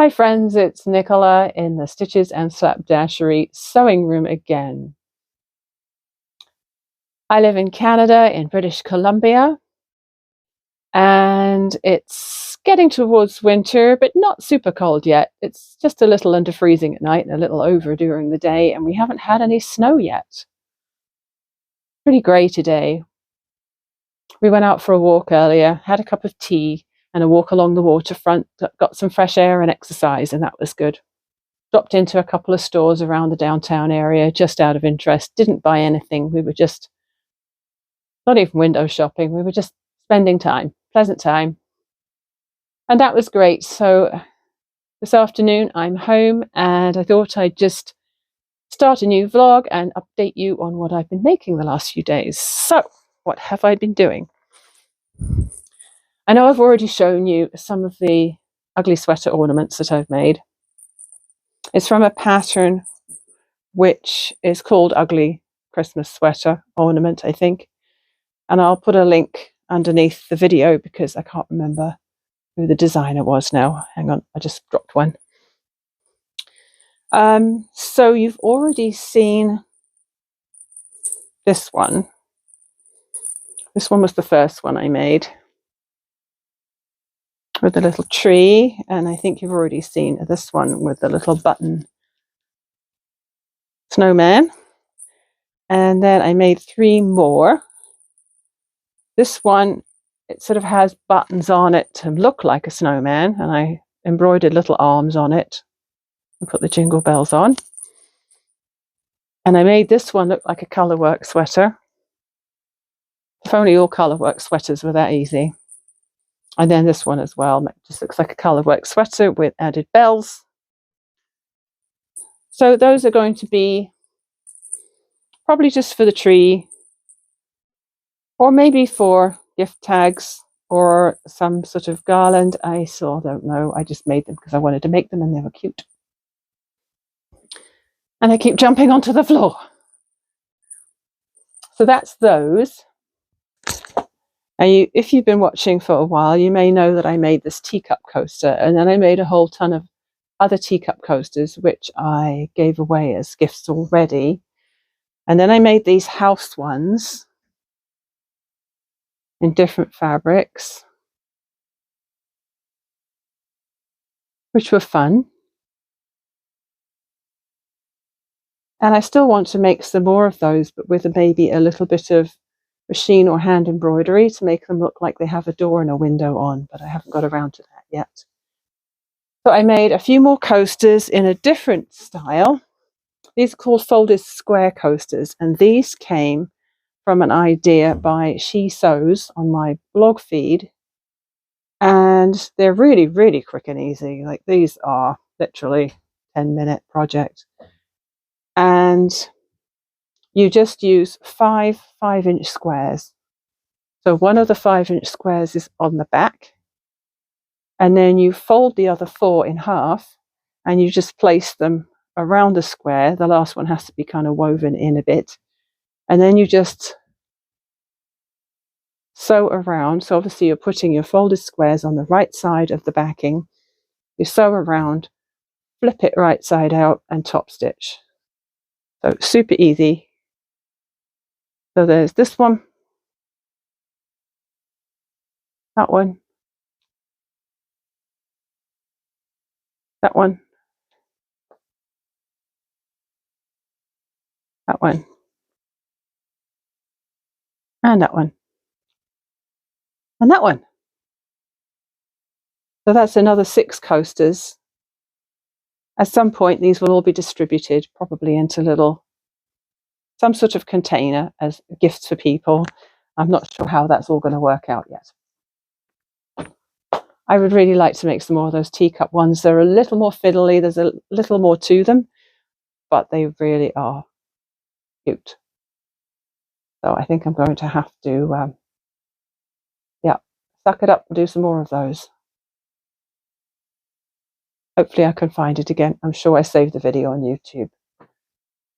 Hi friends, it's Nicola in the Stitches and Slapdashery sewing room again. I live in Canada, in British Columbia, and it's getting towards winter, but not super cold yet. It's just a little under freezing at night and a little over during the day, and we haven't had any snow yet. Pretty grey today. We went out for a walk earlier, had a cup of tea and a walk along the waterfront, got some fresh air and exercise, and that was good. Dropped into a couple of stores around the downtown area just out of interest, didn't buy anything. We were just not even window shopping, we were just spending time, pleasant time. And that was great. So this afternoon I'm home and I thought I'd just start a new vlog and update you on what I've been making the last few days. So what have I been doing? I know I've already shown you some of the ugly sweater ornaments that I've made. It's from a pattern which is called Ugly Christmas Sweater Ornament, I think. And I'll put a link underneath the video because I can't remember who the designer was now. Hang on, I just dropped one. So you've already seen this one. This one was the first one I made with the little tree, and I think you've already seen this one with the little button snowman. And then I made 3 more. This one, it sort of has buttons on it to look like a snowman, and I embroidered little arms on it and put the jingle bells on. And I made this one look like a colourwork sweater. If only all colourwork sweaters were that easy. And then this one as well, just looks like a colourwork sweater with added bells. So those are going to be probably just for the tree, or maybe for gift tags or some sort of garland. I still don't know. I just made them because I wanted to make them and they were cute. And I keep jumping onto the floor. So that's those. And if you've been watching for a while, you may know that I made this teacup coaster, and then I made a whole ton of other teacup coasters, which I gave away as gifts already. And then I made these house ones in different fabrics, which were fun. And I still want to make some more of those, but with maybe a little bit of machine or hand embroidery to make them look like they have a door and a window on, but I haven't got around to that yet. So I made a few more coasters in a different style. These are called folded square coasters, and these came from an idea by She Sews on my blog feed. And they're really, really quick and easy. Like, these are literally 10-minute project. And you just use 5 5-inch squares. So one of the 5-inch squares is on the back, and then you fold the other 4 in half, and you just place them around the square. The last one has to be kind of woven in a bit, and then you just sew around. So obviously you're putting your folded squares on the right side of the backing. You sew around, flip it right side out, and top stitch. So super easy. So there's this one, that one, that one, that one, and that one, and that one. So that's another 6 coasters. At some point, these will all be distributed, probably into some sort of container as gifts for people. I'm not sure how that's all going to work out yet. I would really like to make some more of those teacup ones. They're a little more fiddly, there's a little more to them, but they really are cute. So I think I'm going to have to, suck it up and do some more of those. Hopefully I can find it again. I'm sure I saved the video on YouTube.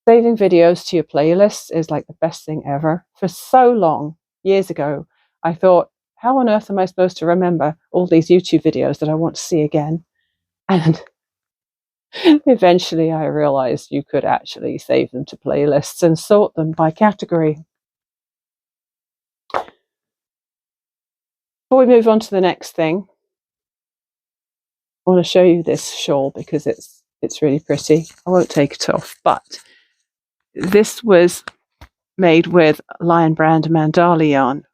Saving videos to your playlists is like the best thing ever. For so long, years ago, I thought, how on earth am I supposed to remember all these YouTube videos that I want to see again? And Eventually I realized you could actually save them to playlists and sort them by category. Before we move on to the next thing, I want to show you this shawl because it's really pretty. I won't take it off, but this was made with Lion Brand mandala yarn.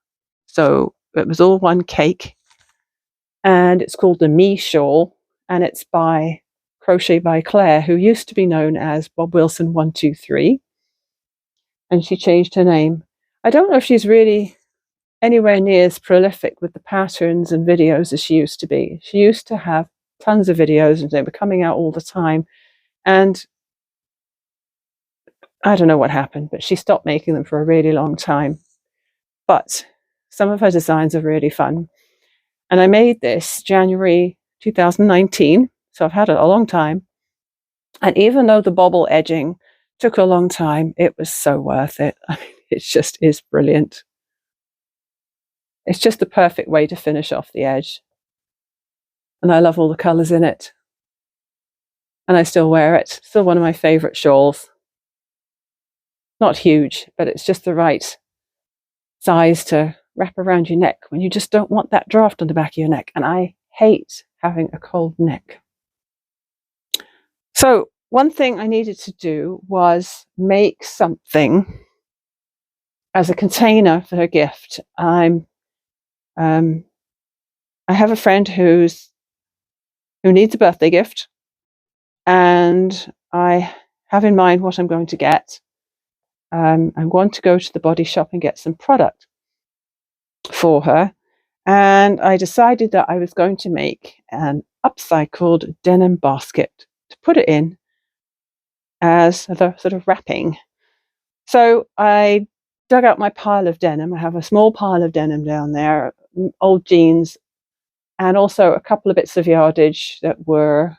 So it was all one cake, and it's called the Me Shawl, and it's by Crochet by Claire, who used to be known as Bob Wilson 123, and she changed her name. I don't know if she's really anywhere near as prolific with the patterns and videos as she used to be. She used to have tons of videos and they were coming out all the time, and I don't know what happened, but she stopped making them for a really long time. But some of her designs are really fun. And I made this January 2019, so I've had it a long time. And even though the bobble edging took a long time, it was so worth it. I mean, it just is brilliant. It's just the perfect way to finish off the edge. And I love all the colours in it. And I still wear it. Still one of my favourite shawls. Not huge, but it's just the right size to wrap around your neck when you just don't want that draft on the back of your neck. And I hate having a cold neck. So one thing I needed to do was make something as a container for her gift. I have a friend who needs a birthday gift, and I have in mind what I'm going to get. I'm going to go to the body shop and get some product for her, and I decided that I was going to make an upcycled denim basket to put it in as the sort of wrapping. So I dug out my pile of denim. I have a small pile of denim down there, old jeans, and also a couple of bits of yardage that were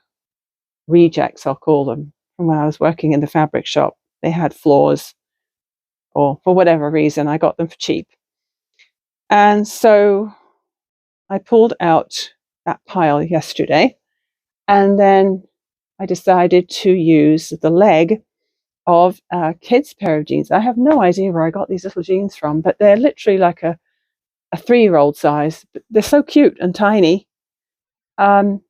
rejects, I'll call them, from when I was working in the fabric shop. They had flaws, or for whatever reason, I got them for cheap. And so I pulled out that pile yesterday, and then I decided to use the leg of a kid's pair of jeans. I have no idea where I got these little jeans from, but they're literally like a 3-year-old size. They're so cute and tiny. And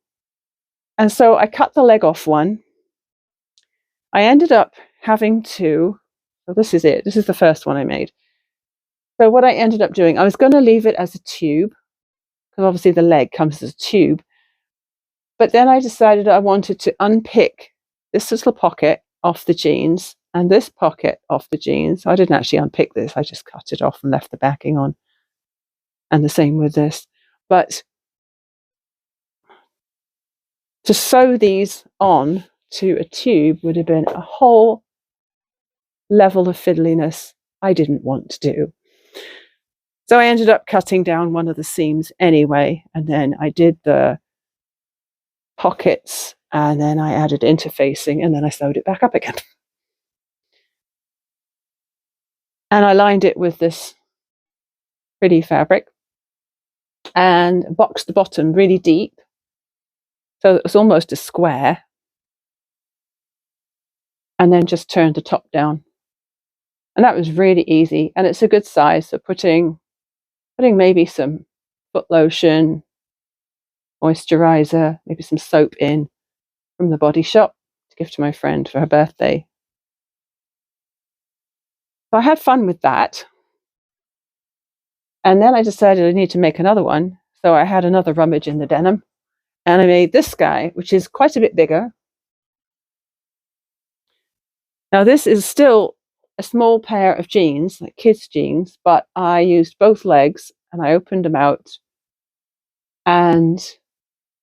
so I cut the leg off one. I ended up having to, well, this is it. This is the first one I made. So what I ended up doing, I was going to leave it as a tube, because obviously the leg comes as a tube. But then I decided I wanted to unpick this little pocket off the jeans and this pocket off the jeans. I didn't actually unpick this. I just cut it off and left the backing on. And the same with this. But to sew these on to a tube would have been a whole level of fiddliness I didn't want to do. So I ended up cutting down one of the seams anyway, and then I did the pockets, and then I added interfacing, and then I sewed it back up again. And I lined it with this pretty fabric and boxed the bottom really deep, so it was almost a square, and then just turned the top down. And that was really easy, and it's a good size. So putting maybe some foot lotion, moisturizer, maybe some soap in from the body shop to give to my friend for her birthday. So I had fun with that. And then I decided I need to make another one. So I had another rummage in the denim, and I made this guy, which is quite a bit bigger. Now this is still a small pair of jeans, like kids' jeans, but I used both legs and I opened them out, and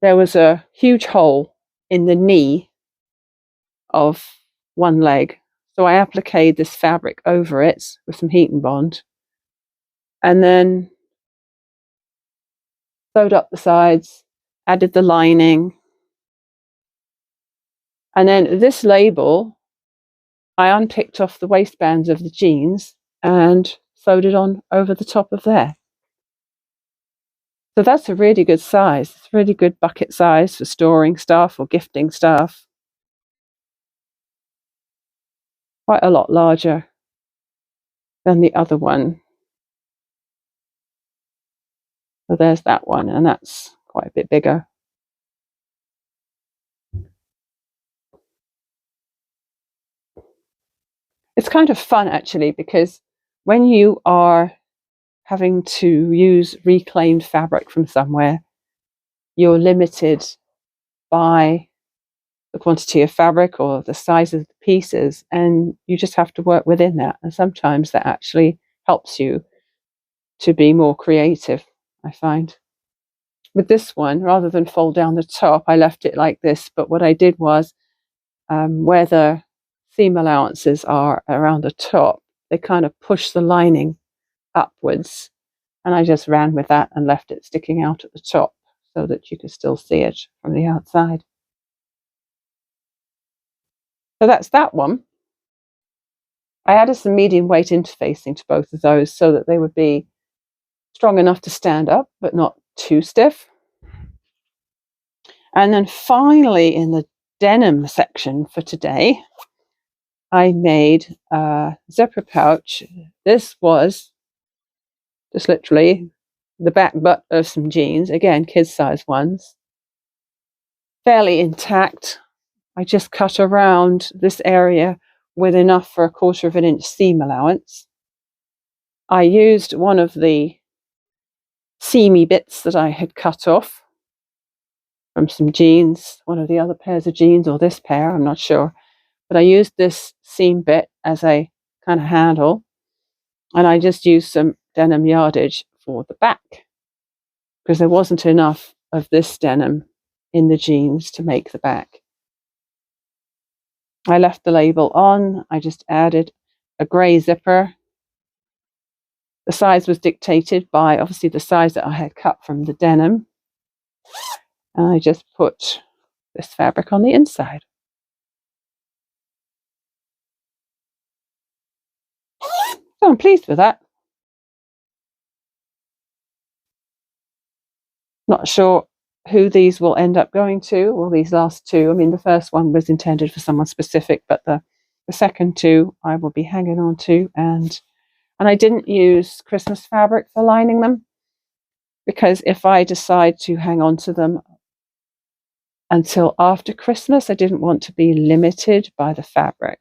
there was a huge hole in the knee of one leg. So I appliqued this fabric over it with some heat and bond, and then sewed up the sides, added the lining, and then this label, I unpicked off the waistbands of the jeans and sewed it on over the top of there. So that's a really good size. It's a really good bucket size for storing stuff or gifting stuff. quite a lot larger than the other one. So there's that one, and that's quite a bit bigger. It's kind of fun, actually, because when you are having to use reclaimed fabric from somewhere, you're limited by the quantity of fabric or the size of the pieces, and you just have to work within that. And sometimes that actually helps you to be more creative, I find. With this one, rather than fold down the top, I left it like this, but what I did was, where the seam allowances are around the top, they kind of push the lining upwards, and I just ran with that and left it sticking out at the top so that you could still see it from the outside. So that's that one. I added some medium weight interfacing to both of those so that they would be strong enough to stand up, but not too stiff. And then finally, in the denim section for today, I made a zipper pouch. This was just literally the back butt of some jeans, again, kids size ones, fairly intact. I just cut around this area with enough for 1/4 of an inch seam allowance. I used one of the seamy bits that I had cut off from some jeans, one of the other pairs of jeans, or this pair, I'm not sure. But I used this seam bit as a kind of handle, and I just used some denim yardage for the back because there wasn't enough of this denim in the jeans to make the back. I left the label on. I just added a grey zipper. The size was dictated by obviously the size that I had cut from the denim. And I just put this fabric on the inside. So I'm pleased with that. Not sure who these will end up going to. Well, these last two, I mean, the first one was intended for someone specific, but the second two I will be hanging on to. And I didn't use Christmas fabric for lining them, because if I decide to hang on to them until after Christmas, I didn't want to be limited by the fabric.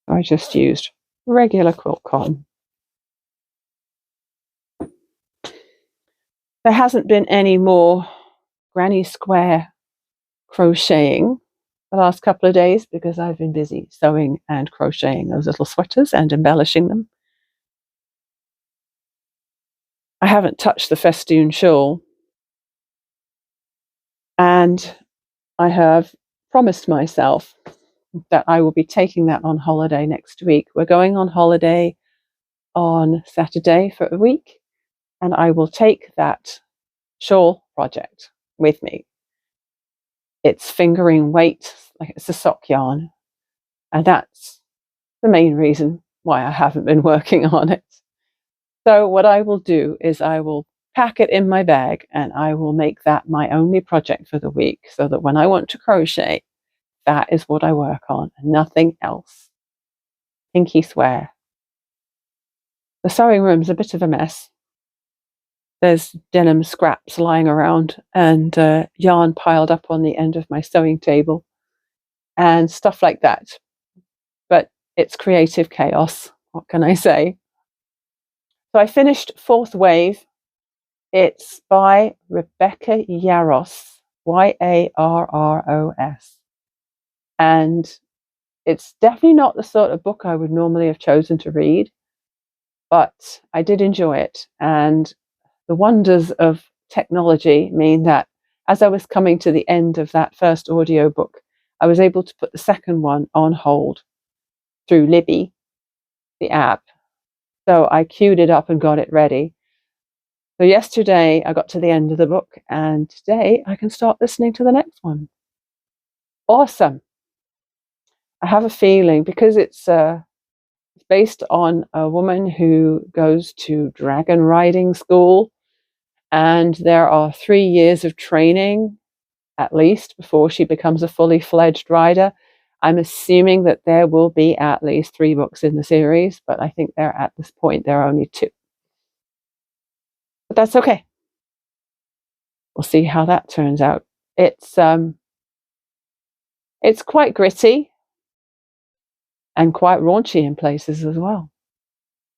I just used regular quilt cotton. There hasn't been any more granny square crocheting the last couple of days because I've been busy sewing and crocheting those little sweaters and embellishing them. I haven't touched the festoon shawl, and I have promised myself that I will be taking that on holiday next week. We're going on holiday on Saturday for a week, and I will take that shawl project with me. It's fingering weight, like it's a sock yarn, and that's the main reason why I haven't been working on it. So what I will do is I will pack it in my bag, and I will make that my only project for the week, so that when I want to crochet, that is what I work on, and nothing else. Pinky swear. The sewing room's a bit of a mess. There's denim scraps lying around and yarn piled up on the end of my sewing table and stuff like that. But it's creative chaos. What can I say? So I finished Fourth Wave. It's by Rebecca Yarros, Yarros. And it's definitely not the sort of book I would normally have chosen to read, but I did enjoy it. And the wonders of technology mean that as I was coming to the end of that first audiobook, I was able to put the second one on hold through Libby, the app. So I queued it up and got it ready. So yesterday I got to the end of the book, and today I can start listening to the next one. Awesome. I have a feeling, because it's based on a woman who goes to dragon riding school, and there are 3 years of training at least before she becomes a fully fledged rider. I'm assuming that there will be at least 3 books in the series, but I think at this point there are only 2. But that's okay. We'll see how that turns out. It's quite gritty and quite raunchy in places as well.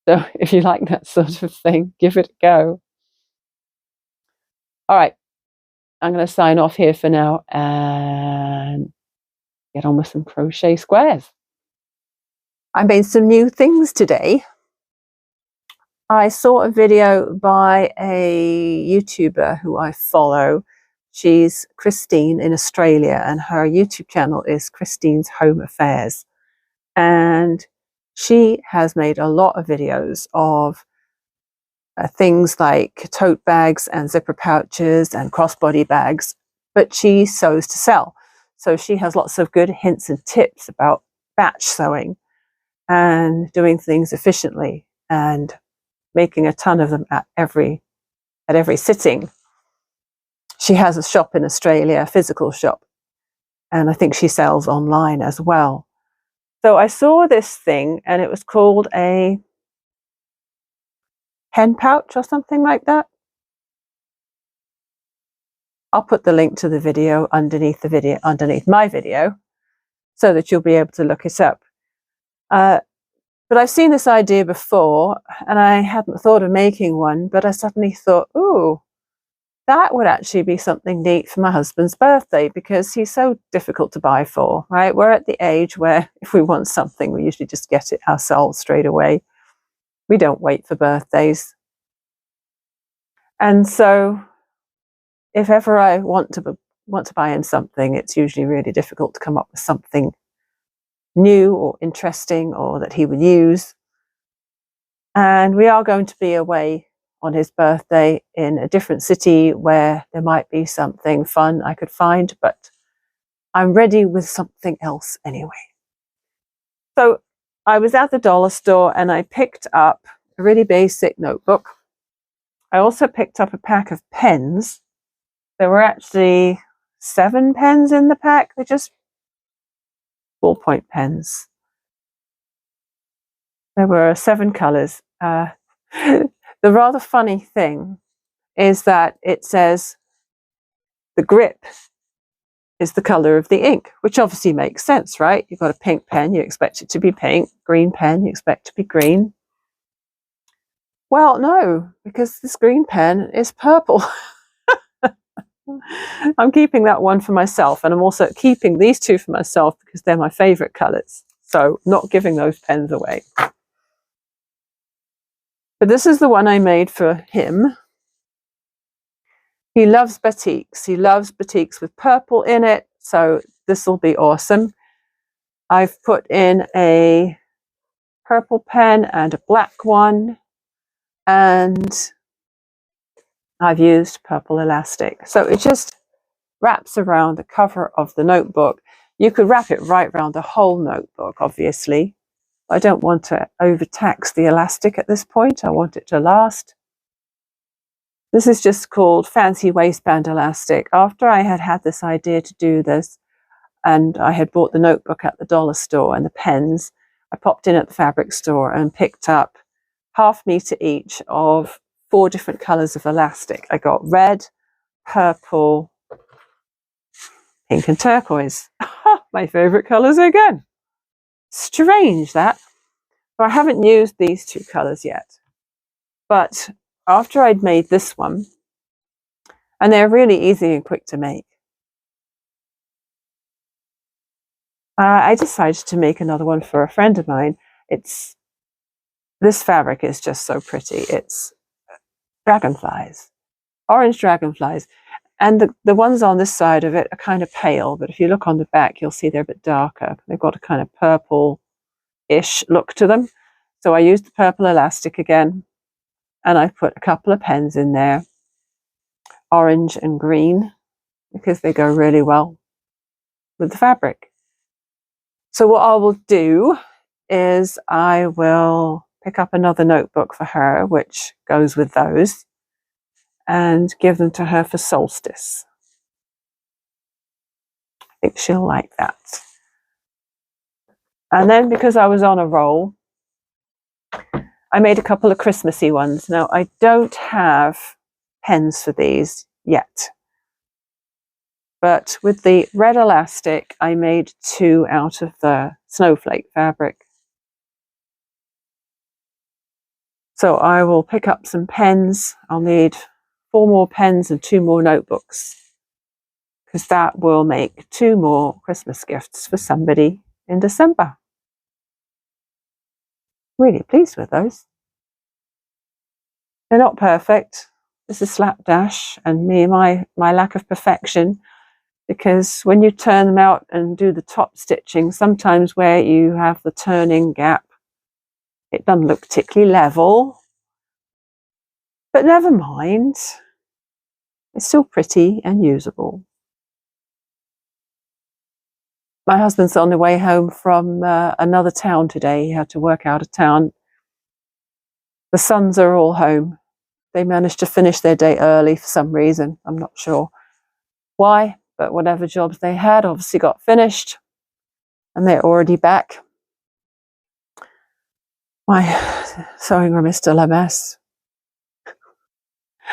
So if you like that sort of thing, give it a go. All right, I'm going to sign off here for now and get on with some crochet squares. I made some new things today. I saw a video by a YouTuber who I follow. She's Christine in Australia, and her YouTube channel is Christine's Home Affairs. And she has made a lot of videos of things like tote bags and zipper pouches and crossbody bags, but she sews to sell. So she has lots of good hints and tips about batch sewing and doing things efficiently and making a ton of them at every sitting. She has a shop in Australia, a physical shop, and I think she sells online as well. So I saw this thing, and it was called a pen pouch or something like that. I'll put the link to the video underneath my video, so that you'll be able to look it up. But I've seen this idea before, and I hadn't thought of making one, but I suddenly thought, ooh, that would actually be something neat for my husband's birthday, because he's so difficult to buy for, right? We're at the age where if we want something, we usually just get it ourselves straight away. We don't wait for birthdays. And so if ever I want to buy him something, it's usually really difficult to come up with something new or interesting or that he would use. And we are going to be away on his birthday in a different city where there might be something fun I could find, but I'm ready with something else anyway. So I was at the dollar store and I picked up a really basic notebook. I also picked up a pack of pens. There were actually 7 pens in the pack. They're just ballpoint pens. There were 7 colors. The rather funny thing is that it says the grip is the color of the ink, which obviously makes sense, right? You've got a pink pen, you expect it to be pink. Green pen, you expect it to be green. Well, no, because this green pen is purple. I'm keeping that one for myself, and I'm also keeping these 2 for myself because they're my favorite colors. So not giving those pens away. But this is the one I made for him. He loves batiks. He loves batiks with purple in it, so this will be awesome. I've put in a purple pen and a black one, and I've used purple elastic. So it just wraps around the cover of the notebook. You could wrap it right around the whole notebook, obviously. I don't want to overtax the elastic at this point. I want it to last. This is just called Fancy Waistband Elastic. After I had this idea to do this, and I had bought the notebook at the dollar store and the pens, I popped in at the fabric store and picked up 1/2 meter each of 4 different colors of elastic. I got red, purple, pink and turquoise. My favorite colors again. Strange that. So I haven't used these 2 colors yet. But after I'd made this one, and they're really easy and quick to make, I decided to make another one for a friend of mine. This fabric is just so pretty. It's dragonflies, orange dragonflies. And the ones on this side of it are kind of pale, but if you look on the back, you'll see they're a bit darker. They've got a kind of purple-ish look to them. So I used the purple elastic again, and I put a couple of pens in there, orange and green, because they go really well with the fabric. So what I will do is I will pick up another notebook for her, which goes with those, and give them to her for solstice. I think she'll like that. And then, because I was on a roll, I made a couple of Christmassy ones. Now, I don't have pens for these yet, but with the red elastic, I made 2 out of the snowflake fabric. So I will pick up some pens. I'll need 4 more pens and 2 more notebooks, because that will make 2 more Christmas gifts for somebody in December. Really pleased with those. They're not perfect. This is slapdash and my lack of perfection, because when you turn them out and do the top stitching, sometimes where you have the turning gap, it doesn't look particularly level. But never mind. It's still pretty and usable. My husband's on the way home from another town today. He had to work out of town. The sons are all home. They managed to finish their day early for some reason. I'm not sure why, but whatever jobs they had obviously got finished, and they're already back. My sewing room is still a mess.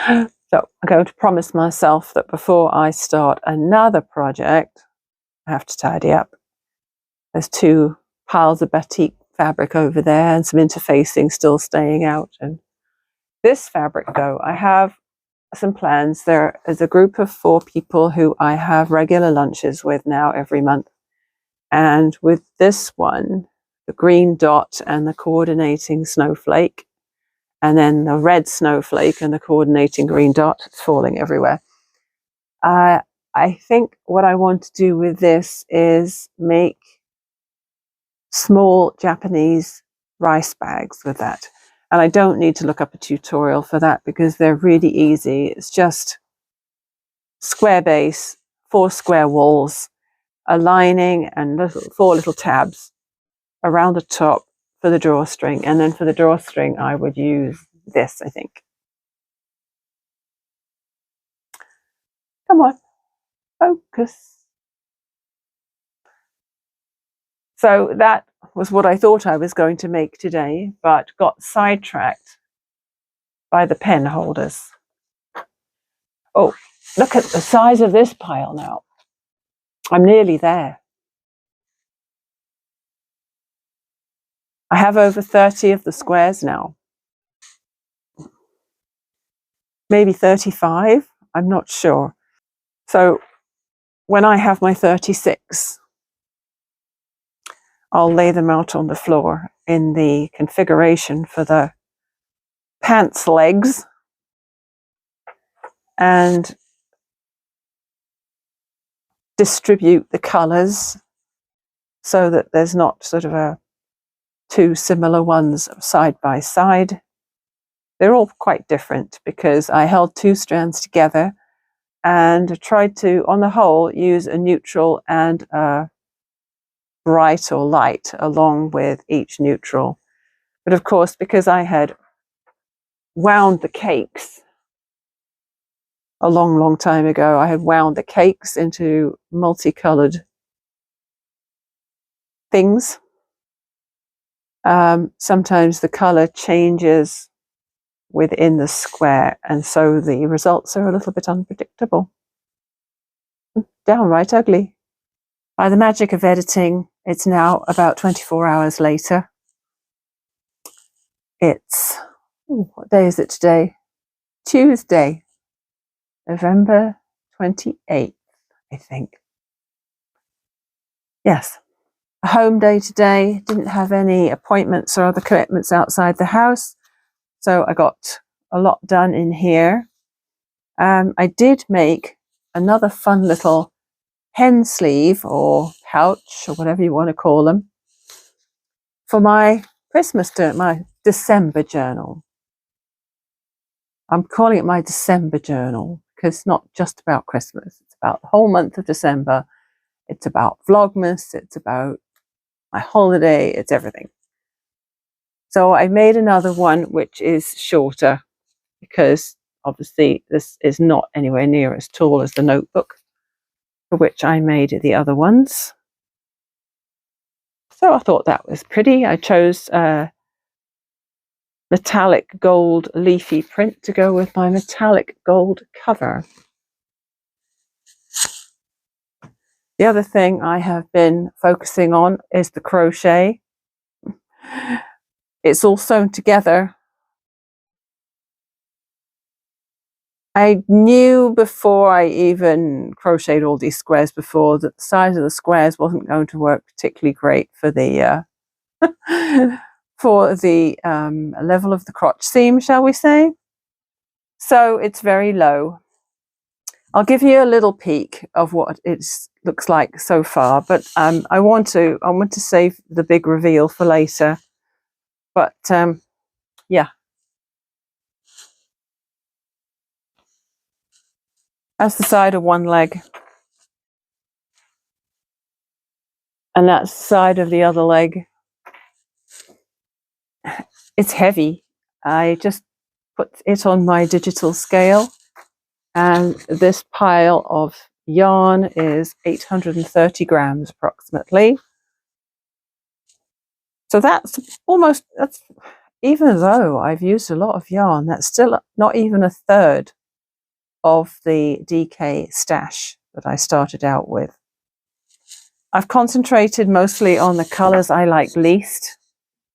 So I'm going to promise myself that before I start another project, I have to tidy up. There's 2 piles of batik fabric over there and some interfacing still staying out. And this fabric, though, I have some plans. There is a group of 4 people who I have regular lunches with now every month. And with this one, the green dot and the coordinating snowflake, and then the red snowflake and the coordinating green dot, it's falling everywhere. I think what I want to do with this is make small Japanese rice bags with that. And I don't need to look up a tutorial for that, because they're really easy. It's just square base, 4 square walls, a lining, and 4 little tabs around the top for the drawstring. And then for the drawstring, I would use this, I think. Come on, focus. So that was what I thought I was going to make today, but got sidetracked by the pen holders. Oh, look at the size of this pile now. I'm nearly there. I have over 30 of the squares now. Maybe 35, I'm not sure. So when I have my 36, I'll lay them out on the floor in the configuration for the pants legs, and distribute the colours so that there's not sort of 2 similar ones side by side. They're all quite different, because I held 2 strands together and tried to, on the whole, use a neutral and a bright or light along with each neutral. But of course, because I had wound the cakes a long time ago, I had wound the cakes into multicolored things. Sometimes the color changes within the square, and so the results are a little bit unpredictable. Downright ugly. By the magic of editing, it's now about 24 hours later. It's, what day is it today? Tuesday, November 28th, I think. Yes, a home day today. Didn't have any appointments or other commitments outside the house, so I got a lot done in here. I did make another fun little pen sleeve or pouch or whatever you want to call them for my my December journal. I'm calling it my December journal because it's not just about Christmas. It's about the whole month of December. It's about Vlogmas. It's about my holiday. It's everything. So I made another one which is shorter, because obviously this is not anywhere near as tall as the notebook for which I made the other ones. So I thought that was pretty. I chose metallic gold leafy print to go with my metallic gold cover. The other thing I have been focusing on is the crochet. It's all sewn together. I knew before I even crocheted all these squares before that the size of the squares wasn't going to work particularly great for the level of the crotch seam, shall we say. So it's very low. I'll give you a little peek of what it looks like so far, but I want to save the big reveal for later. But yeah, that's the side of one leg, and that's the side of the other leg. It's heavy. I just put it on my digital scale, and this pile of yarn is 830 grams approximately. So that's even though I've used a lot of yarn, that's still not even a third of the DK stash that I started out with. I've concentrated mostly on the colors I like least.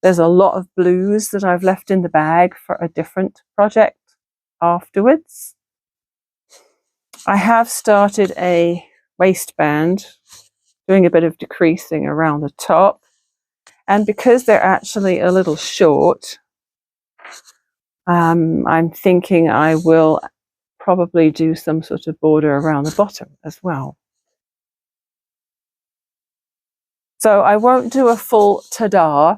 There's a lot of blues that I've left in the bag for a different project afterwards. I have started a waistband, doing a bit of decreasing around the top. And because they're actually a little short, I'm thinking I will probably do some sort of border around the bottom as well. So I won't do a full ta-da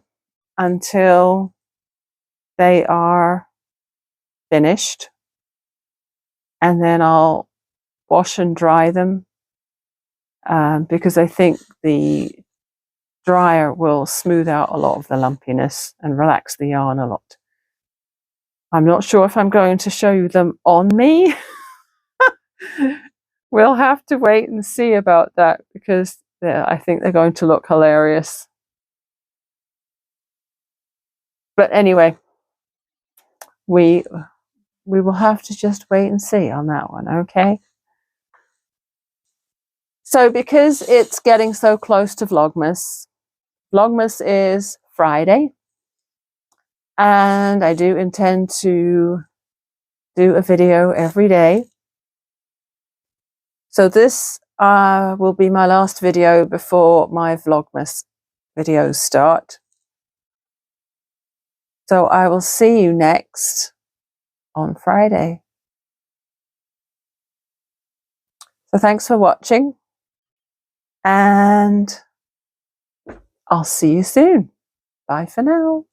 until they are finished, and then I'll wash and dry them because I think the dryer will smooth out a lot of the lumpiness and relax the yarn a lot. I'm not sure if I'm going to show you them on me. We'll have to wait and see about that because I think they're going to look hilarious. But anyway, we will have to just wait and see on that one, okay? So because it's getting so close to Vlogmas is Friday, and I do intend to do a video every day. So this will be my last video before my Vlogmas videos start. So I will see you next on Friday. So thanks for watching, and I'll see you soon. Bye for now.